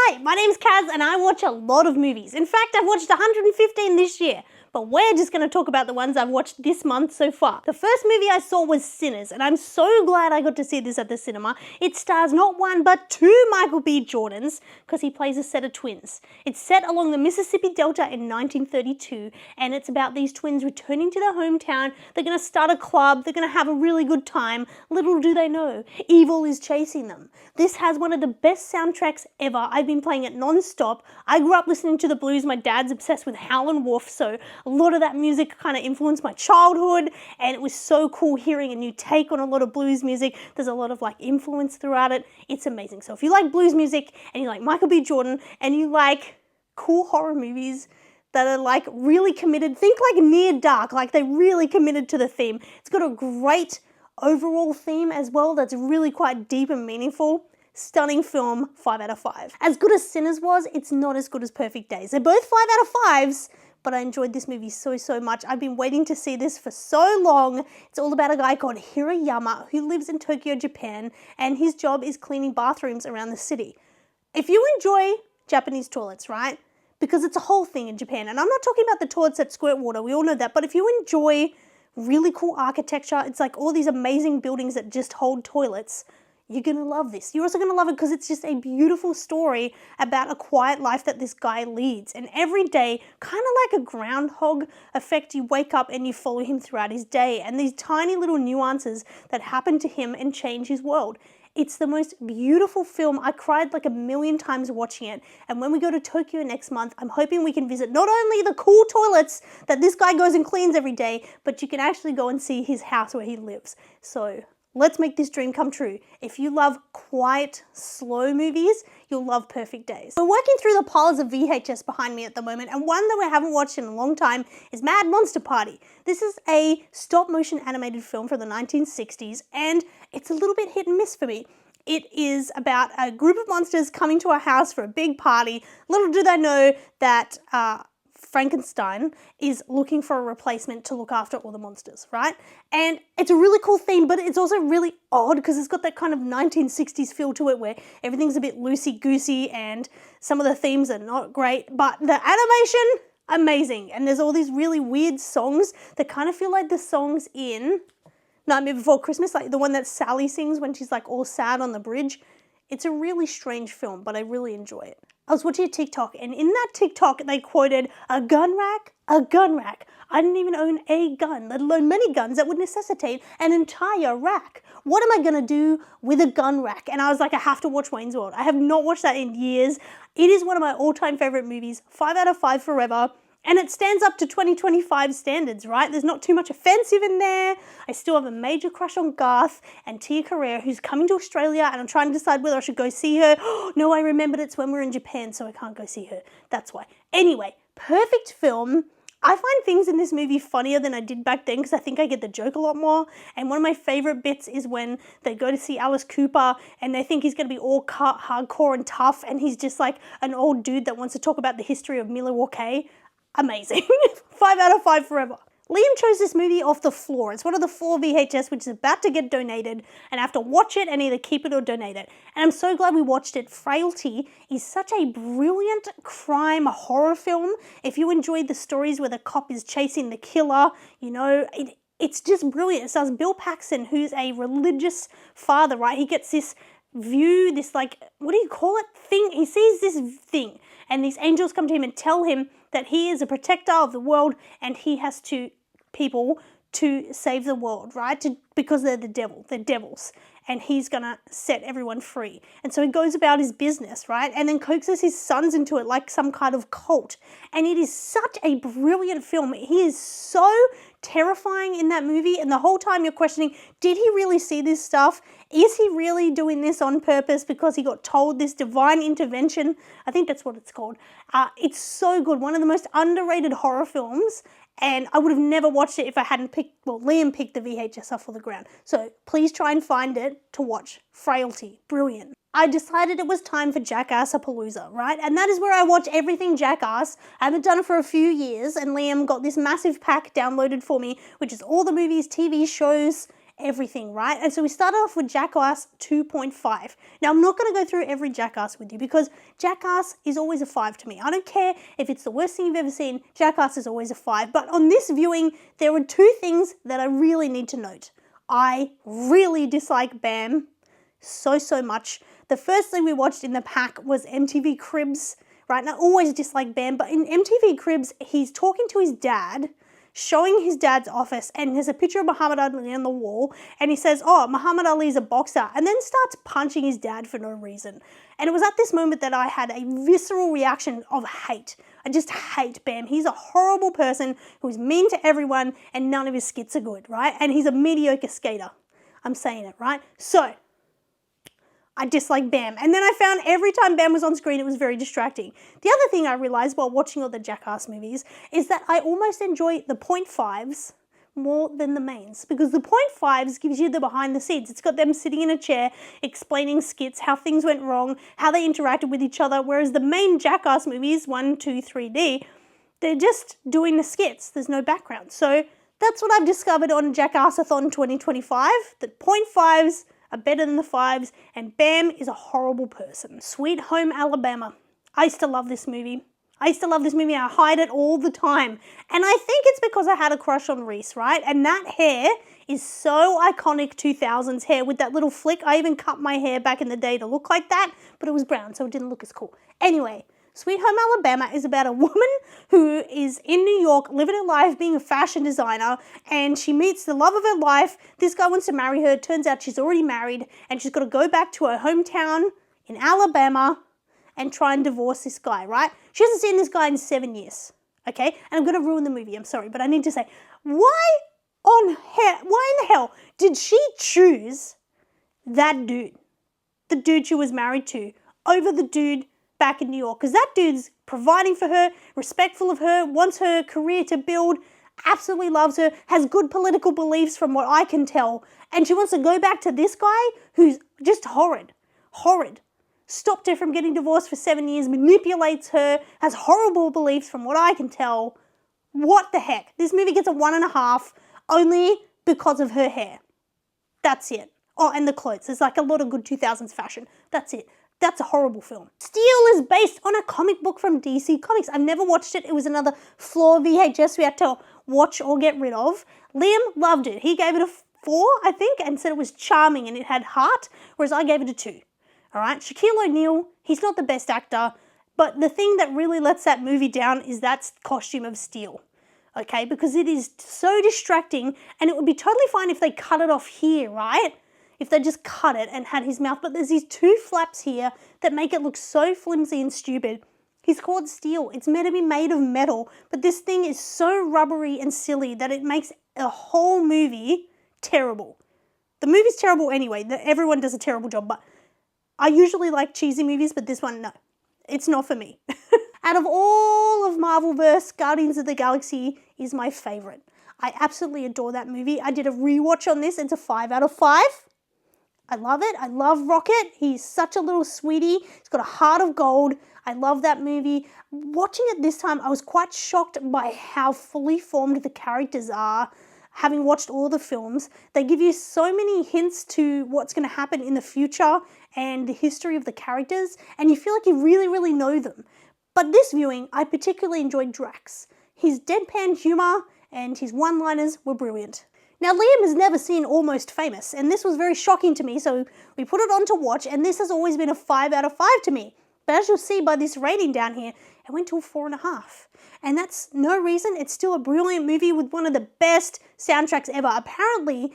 Hi, my name's Kaz and I watch a lot of movies. In fact, I've watched 115 this year. But we're just going to talk about the ones I've watched this month so far. The first movie I saw was Sinners, and I'm so glad I got to see this at the cinema. It stars not one, but two Michael B. Jordans, because he plays a set of twins. It's set along the Mississippi Delta in 1932, and it's about these twins returning to their hometown. They're going to start a club, they're going to have a really good time. Little do they know, evil is chasing them. This has one of the best soundtracks ever. I've been playing it non-stop. I grew up listening to the blues. My dad's obsessed with Howlin' Wolf, so a lot of that music kind of influenced my childhood, and it was so cool hearing a new take on a lot of blues music. There's a lot of like influence throughout it. It's amazing. So if you like blues music and you like Michael B. Jordan and you like cool horror movies that are like really committed, think like Near Dark, like they really committed to the theme. It's got a great overall theme as well that's really quite deep and meaningful. Stunning film, 5 out of 5. As good as Sinners was, it's not as good as Perfect Days. They're both 5 out of 5s, but I enjoyed this movie so much. I've been waiting to see this for so long. It's all about a guy called Hirayama who lives in Tokyo, Japan, and his job is cleaning bathrooms around the city. If you enjoy Japanese toilets, right? Because it's a whole thing in Japan, and I'm not talking about the toilets that squirt water, we all know that, but if you enjoy really cool architecture, it's like all these amazing buildings that just hold toilets, you're going to love this. You're also going to love it because it's just a beautiful story about a quiet life that this guy leads. And every day, kind of like a groundhog effect, you wake up and you follow him throughout his day. And these tiny little nuances that happen to him and change his world. It's the most beautiful film. I cried like 1,000,000 times watching it. And when we go to Tokyo next month, I'm hoping we can visit not only the cool toilets that this guy goes and cleans every day, but you can actually go and see his house where he lives. So let's make this dream come true. If you love quiet, slow movies, you'll love Perfect Days. We're working through the piles of VHS behind me at the moment, and one that we haven't watched in a long time is Mad Monster Party. This is a stop-motion animated film from the 1960s, and it's a little bit hit and miss for me. It is about a group of monsters coming to a house for a big party. Little do they know that Frankenstein is looking for a replacement to look after all the monsters, right? And it's a really cool theme, but it's also really odd because it's got that kind of 1960s feel to it where everything's a bit loosey-goosey and some of the themes are not great, but the animation, amazing. And there's all these really weird songs that kind of feel like the songs in Nightmare Before Christmas, like the one that Sally sings when she's like all sad on the bridge. It's a really strange film, but I really enjoy it. I was watching a TikTok, and in that TikTok, they quoted, "A gun rack? A gun rack. I didn't even own a gun, let alone many guns that would necessitate an entire rack. What am I going to do with a gun rack?" And I was like, I have to watch Wayne's World. I have not watched that in years. It is one of my all-time favorite movies, 5 out of 5 forever. And it stands up to 2025 standards, right? There's not too much offensive in there. I still have a major crush on Garth and Tia Carrere, who's coming to Australia, and I'm trying to decide whether I should go see her. No, I remembered it's when we're in Japan, so I can't go see her. That's why. Anyway, perfect film. I find things in this movie funnier than I did back then because I think I get the joke a lot more. And one of my favorite bits is when they go to see Alice Cooper and they think he's going to be all hardcore and tough, and he's just like an old dude that wants to talk about the history of Milwaukee. Amazing. 5 out of 5 forever. Liam chose this movie off the floor. It's one of the 4 VHS which is about to get donated, and I have to watch it and either keep it or donate it. And I'm so glad we watched it. Frailty is such a brilliant crime horror film. If you enjoyed the stories where the cop is chasing the killer, you know, it's just brilliant. It stars Bill Paxton, who's a religious father, right? He gets this view, this like, what do you call it? Thing. He sees this thing, and these angels come to him and tell him that he is a protector of the world and he has to people to save the world, right? Because they're the devil, they're devils, and he's gonna set everyone free. And so he goes about his business, right? And then coaxes his sons into it like some kind of cult. And it is such a brilliant film. He is so terrifying in that movie, and the whole time you're questioning, did he really see this stuff? Is he really doing this on purpose because he got told this divine intervention? I think that's what it's called. It's so good. One of the most underrated horror films, and I would have never watched it if I hadn't Liam picked the VHS off of the ground. So please try and find it to watch. Frailty, brilliant. I decided it was time for Jackass-a-palooza, right? And that is where I watch everything Jackass. I haven't done it for a few years, and Liam got this massive pack downloaded for me, which is all the movies, TV shows, everything, right? And so we started off with Jackass 2.5. Now, I'm not going to go through every Jackass with you because Jackass is always a 5 to me. I don't care if it's the worst thing you've ever seen, Jackass is always a 5. But on this viewing, there were two things that I really need to note. I really dislike Bam so much. The first thing we watched in the pack was MTV Cribs, right? And I always dislike Bam, but in MTV Cribs, he's talking to his dad, showing his dad's office, and there's a picture of Muhammad Ali on the wall, and he says, oh, Muhammad Ali is a boxer, and then starts punching his dad for no reason. And it was at this moment that I had a visceral reaction of hate. I just hate Bam. He's a horrible person who's mean to everyone, and none of his skits are good, right? And he's a mediocre skater. I'm saying it, right? So, I dislike Bam. And then I found every time Bam was on screen, it was very distracting. The other thing I realized while watching all the Jackass movies is that I almost enjoy the 0.5s more than the mains, because the 0.5s gives you the behind the scenes. It's got them sitting in a chair, explaining skits, how things went wrong, how they interacted with each other, whereas the main Jackass movies, 1, 2, 3D, they're just doing the skits. There's no background. So that's what I've discovered on Jackassathon 2025, that 0.5s are better than the 5s, and Bam is a horrible person. Sweet Home Alabama. I used to love this movie. I hide it all the time. And I think it's because I had a crush on Reese, right? And that hair is so iconic 2000s hair with that little flick. I even cut my hair back in the day to look like that, but it was brown, so it didn't look as cool. Anyway, Sweet Home Alabama is about a woman who is in New York living her life being a fashion designer, and she meets the love of her life. This guy wants to marry her. It turns out she's already married, and she's got to go back to her hometown in Alabama and try and divorce this guy, right? She hasn't seen this guy in 7 years, okay? And I'm going to ruin the movie. I'm sorry, but I need to say, why in the hell did she choose that dude, the dude she was married to, over the dude back in New York? Because that dude's providing for her, respectful of her, wants her career to build, absolutely loves her, has good political beliefs from what I can tell, and she wants to go back to this guy who's just horrid. Stopped her from getting divorced for 7 years, manipulates her, has horrible beliefs from what I can tell. What the heck? This movie gets a 1.5 only because of her hair. That's it. Oh, and the clothes. There's like a lot of good 2000s fashion. That's it. That's a horrible film. Steel is based on a comic book from DC Comics. I've never watched it. It was another flaw VHS we had to watch or get rid of. Liam loved it. He gave it a 4, I think, and said it was charming and it had heart, whereas I gave it a 2. All right, Shaquille O'Neal, he's not the best actor, but the thing that really lets that movie down is that costume of Steel, okay? Because it is so distracting, and it would be totally fine if they cut it off here, right? If they just cut it and had his mouth, but there's these 2 flaps here that make it look so flimsy and stupid. He's called Steel. It's meant to be made of metal, but this thing is so rubbery and silly that it makes a whole movie terrible. The movie's terrible anyway. Everyone does a terrible job, but I usually like cheesy movies, but this one, no. It's not for me. Out of all of Marvelverse, Guardians of the Galaxy is my favorite. I absolutely adore that movie. I did a rewatch on this. It's a 5 out of 5. I love it. I love Rocket. He's such a little sweetie. He's got a heart of gold. I love that movie. Watching it this time, I was quite shocked by how fully formed the characters are. Having watched all the films, they give you so many hints to what's going to happen in the future and the history of the characters, and you feel like you really know them. But this viewing, I particularly enjoyed Drax. His deadpan humour and his one-liners were brilliant. Now, Liam has never seen Almost Famous, and this was very shocking to me, so we put it on to watch, and this has always been a 5 out of 5 to me. But as you'll see by this rating down here, it went to a 4.5. And that's no reason. It's still a brilliant movie with one of the best soundtracks ever. Apparently,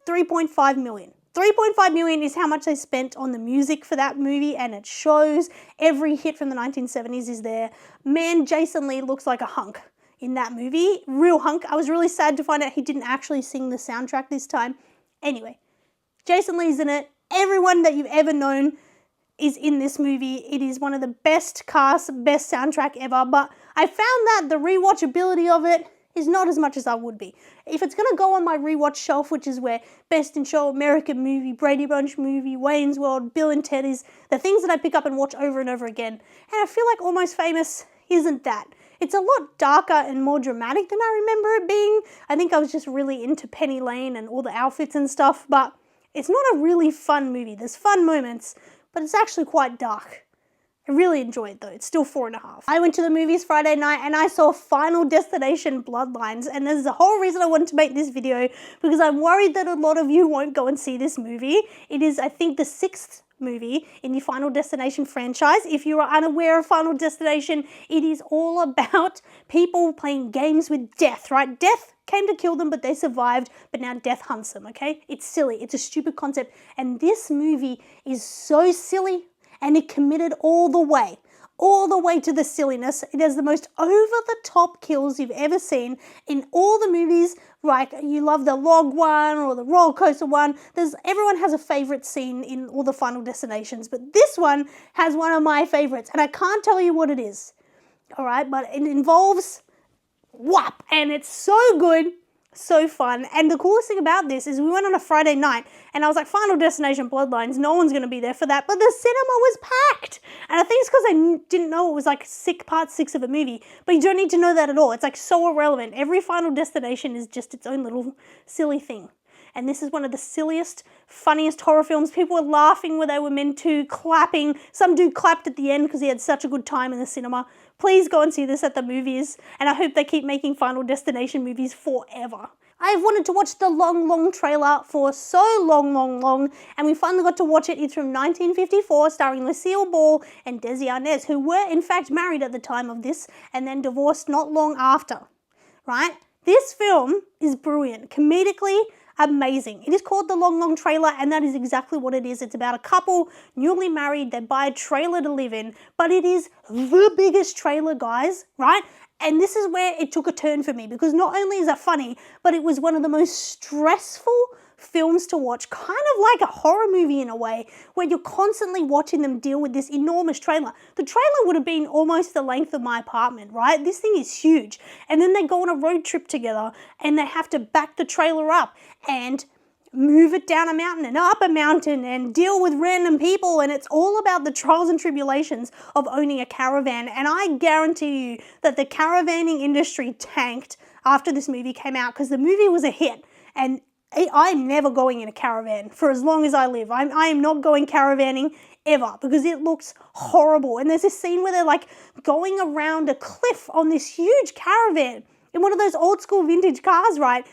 3.5 million. 3.5 million is how much they spent on the music for that movie, and it shows. Every hit from the 1970s is there. Man, Jason Lee looks like a hunk in that movie. Real hunk. I was really sad to find out he didn't actually sing the soundtrack this time. Anyway, Jason Lee's in it. Everyone that you've ever known is in this movie. It is one of the best casts, best soundtrack ever, but I found that the rewatchability of it is not as much as I would be. If it's going to go on my rewatch shelf, which is where Best in Show, American Movie, Brady Bunch movie, Wayne's World, Bill and Ted is the things that I pick up and watch over and over again. And I feel like Almost Famous isn't that. It's a lot darker and more dramatic than I remember it being. I think I was just really into Penny Lane and all the outfits and stuff, but it's not a really fun movie. There's fun moments, but it's actually quite dark. I really enjoyed it though. It's still 4.5. I went to the movies Friday night and I saw Final Destination Bloodlines, and there's the whole reason I wanted to make this video because I'm worried that a lot of you won't go and see this movie. It is, I think, the 6th movie in the Final Destination franchise. If you are unaware of Final Destination, it is all about people playing games with death, right? Death came to kill them, but they survived, but now death hunts them, okay? It's silly. It's a stupid concept. And this movie is so silly, and it committed all the way to the silliness. It has the most over-the-top kills you've ever seen in all the movies. Like, you love the log one or the roller coaster one. Everyone has a favorite scene in all the Final Destinations, but this one has one of my favorites, and I can't tell you what it is. All right, but it involves WAP, and it's so good. So fun. And the coolest thing about this is we went on a Friday night and I was like, Final Destination Bloodlines, no one's going to be there for that, but the cinema was packed. And I think it's because I didn't know it was like part 6 of a movie, but you don't need to know that at all. It's like so irrelevant. Every Final Destination is just its own little silly thing. And this is one of the silliest, funniest horror films. People were laughing where they were meant to, clapping. Some dude clapped at the end because he had such a good time in the cinema. Please go and see this at the movies, and I hope they keep making Final Destination movies forever. I've wanted to watch the long trailer for so long, and we finally got to watch it. It's from 1954, starring Lucille Ball and Desi Arnaz, who were in fact married at the time of this, and then divorced not long after, right? This film is brilliant, comedically amazing. It is called The Long Trailer, and that is exactly what it is. It's about a couple, newly married, they buy a trailer to live in, but it is the biggest trailer, guys, right? And this is where it took a turn for me, because not only is it funny, but it was one of the most stressful films to watch, kind of like a horror movie in a way, where you're constantly watching them deal with this enormous trailer. The trailer would have been almost the length of my apartment, right? This thing is huge. And then they go on a road trip together and they have to back the trailer up and move it down a mountain and up a mountain and deal with random people, and it's all about the trials and tribulations of owning a caravan. And I guarantee you that the caravanning industry tanked after this movie came out, because the movie was a hit, and I'm never going in a caravan for as long as I live. I am not going caravanning ever, because it looks horrible. And there's this scene where they're like going around a cliff on this huge caravan in one of those old school vintage cars, right?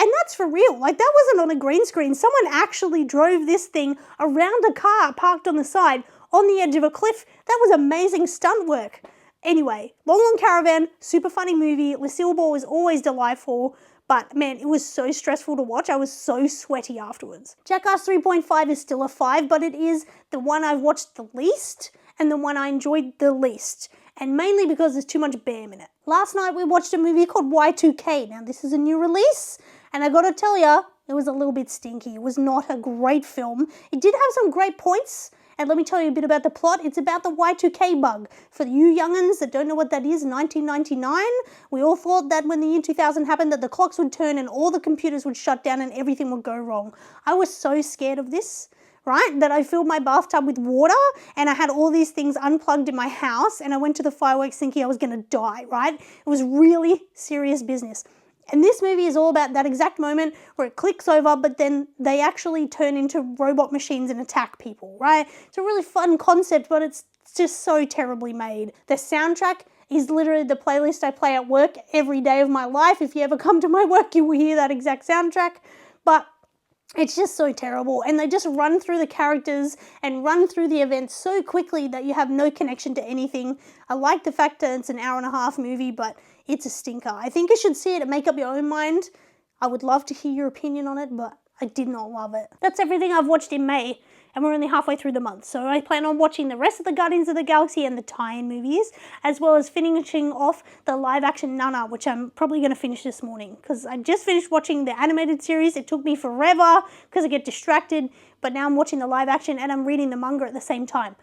And that's for real. Like, that wasn't on a green screen. Someone actually drove this thing around a car parked on the side on the edge of a cliff. That was amazing stunt work. Anyway, Long Caravan, super funny movie. Lucille Ball is always delightful. But man, it was so stressful to watch. I was so sweaty afterwards. Jackass 3.5 is still a 5, but it is the one I've watched the least and the one I enjoyed the least. And mainly because there's too much BAM in it. Last night we watched a movie called Y2K. Now this is a new release, and I gotta tell ya, it was a little bit stinky. It was not a great film. It did have some great points, and let me tell you a bit about the plot. It's about the Y2K bug. For you young'uns that don't know what that is, 1999, we all thought that when the year 2000 happened that the clocks would turn and all the computers would shut down and everything would go wrong. I was so scared of this, right, that I filled my bathtub with water and I had all these things unplugged in my house, and I went to the fireworks thinking I was gonna die, right? It was really serious business. And this movie is all about that exact moment where it clicks over, but then they actually turn into robot machines and attack people, right? It's a really fun concept, but it's just so terribly made. The soundtrack is literally the playlist I play at work every day of my life. If you ever come to my work, you will hear that exact soundtrack. But it's just so terrible, and they just run through the characters and run through the events so quickly that you have no connection to anything. I like the fact that it's an hour-and-a-half movie, but it's a stinker. I think you should see it and make up your own mind. I would love to hear your opinion on it, but I did not love it. That's everything I've watched in May, and we're only halfway through the month, so I plan on watching the rest of the Guardians of the Galaxy and the tie-in movies, as well as finishing off the live-action Nana, which I'm probably going to finish this morning, because I just finished watching the animated series. It took me forever because I get distracted, but now I'm watching the live-action and I'm reading the manga at the same time.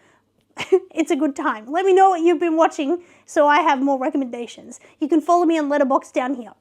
It's a good time. Let me know what you've been watching so I have more recommendations. You can follow me on Letterboxd down here.